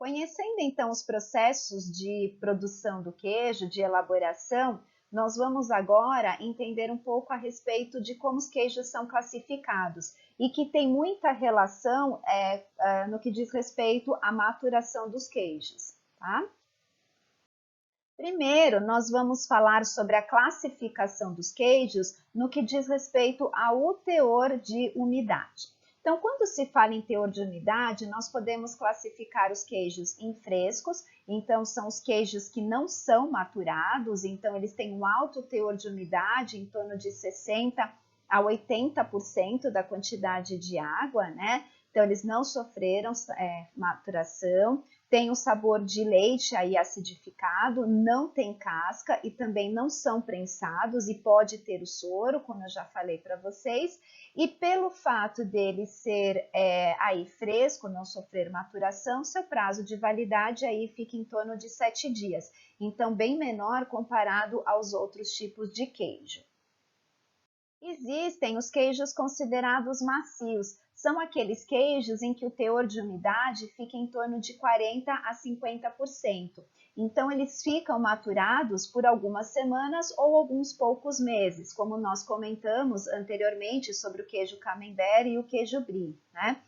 Conhecendo então os processos de produção do queijo, de elaboração, nós vamos agora entender um pouco a respeito de como os queijos são classificados e que tem muita relação no que diz respeito à maturação dos queijos, tá? Primeiro, nós vamos falar sobre a classificação dos queijos no que diz respeito ao teor de umidade. Então, quando se fala em teor de umidade, nós podemos classificar os queijos em frescos, então são os queijos que não são maturados, então eles têm um alto teor de umidade, em torno de 60% a 80% da quantidade de água, né? Então, eles não sofreram maturação. Tem o sabor de leite aí acidificado, não tem casca e também não são prensados e pode ter o soro, como eu já falei para vocês. E pelo fato dele ser aí fresco, não sofrer maturação, seu prazo de validade aí fica em torno de 7 dias. Então, bem menor comparado aos outros tipos de queijo. Existem os queijos considerados macios. São aqueles queijos em que o teor de umidade fica em torno de 40% a 50%. Então, eles ficam maturados por algumas semanas ou alguns poucos meses, como nós comentamos anteriormente sobre o queijo camembert e o queijo brie, né?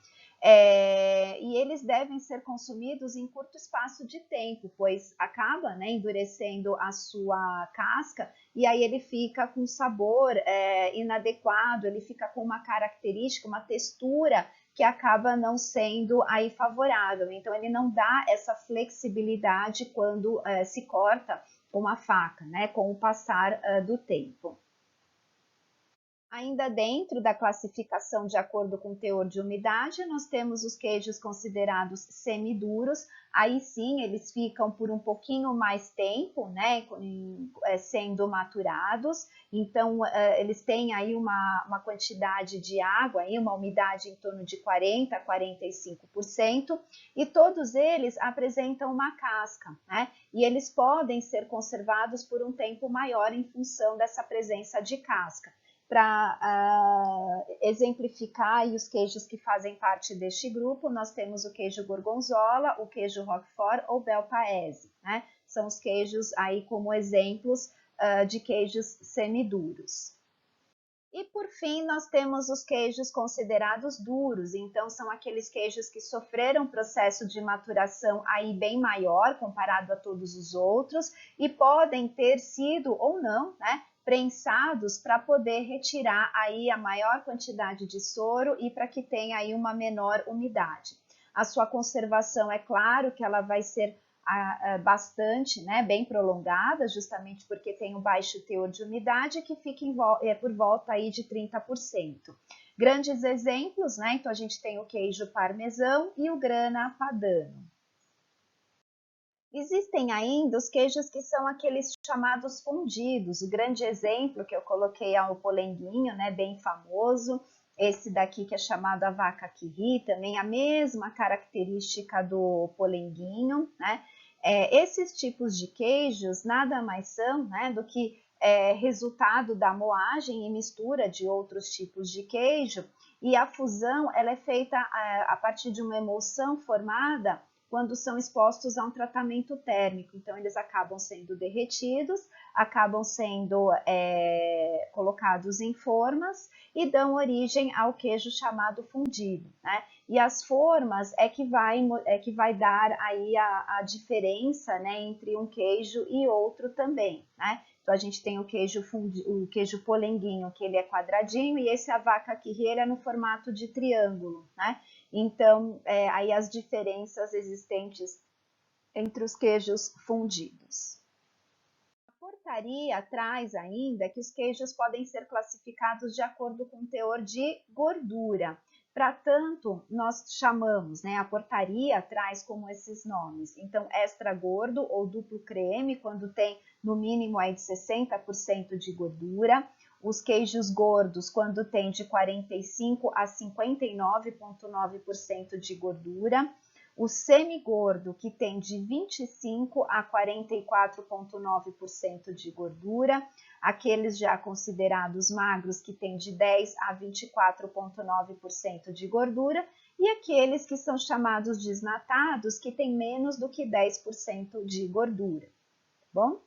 E eles devem ser consumidos em curto espaço de tempo, pois acaba, né, endurecendo a sua casca e aí ele fica com sabor inadequado, ele fica com uma característica, uma textura que acaba não sendo aí favorável. Então, ele não dá essa flexibilidade quando se corta com uma faca, né, com o passar do tempo. Ainda dentro da classificação de acordo com o teor de umidade, nós temos os queijos considerados semiduros. Aí sim, eles ficam por um pouquinho mais tempo, né, sendo maturados. Então, eles têm aí uma quantidade de água, aí uma umidade em torno de 40% a 45%. E todos eles apresentam uma casca, né? E eles podem ser conservados por um tempo maior em função dessa presença de casca. Para exemplificar os queijos que fazem parte deste grupo, nós temos o queijo gorgonzola, o queijo roquefort ou bel paese, né? São os queijos aí como exemplos de queijos semiduros. E por fim, nós temos os queijos considerados duros, então são aqueles queijos que sofreram processo de maturação aí bem maior comparado a todos os outros e podem ter sido ou não, né, prensados para poder retirar aí a maior quantidade de soro e para que tenha aí uma menor umidade. A sua conservação, é claro que ela vai ser bastante, né, bem prolongada, justamente porque tem um baixo teor de umidade que fica por volta aí de 30%. Grandes exemplos, né, então a gente tem o queijo parmesão e o grana padano. Existem ainda os queijos que são aqueles chamados fundidos. O grande exemplo que eu coloquei é o polenguinho, né, bem famoso. Esse daqui que é chamado a vaca qui-rit, também a mesma característica do polenguinho, né? Esses tipos de queijos nada mais são, né, do que resultado da moagem e mistura de outros tipos de queijo. E a fusão ela é feita a partir de uma emulsão formada quando são expostos a um tratamento térmico. Então, eles acabam sendo derretidos, acabam sendo colocados em formas e dão origem ao queijo chamado fundido, né? E as formas é que vai dar aí a diferença, né, entre um queijo e outro também, né? Então, a gente tem o queijo polenguinho, que ele é quadradinho, e esse a vaca qui-rit, ele é no formato de triângulo, né? Então, aí as diferenças existentes entre os queijos fundidos. A portaria traz ainda que os queijos podem ser classificados de acordo com o teor de gordura. Para tanto, nós chamamos, né, a portaria traz como esses nomes. Então, extra gordo ou duplo creme, quando tem no mínimo aí de 60% de gordura. Os queijos gordos, quando tem de 45% a 59,9% de gordura. O semigordo, que tem de 25% a 44,9% de gordura. Aqueles já considerados magros, que tem de 10% a 24,9% de gordura. e aqueles que são chamados desnatados, que têm menos do que 10% de gordura, tá bom?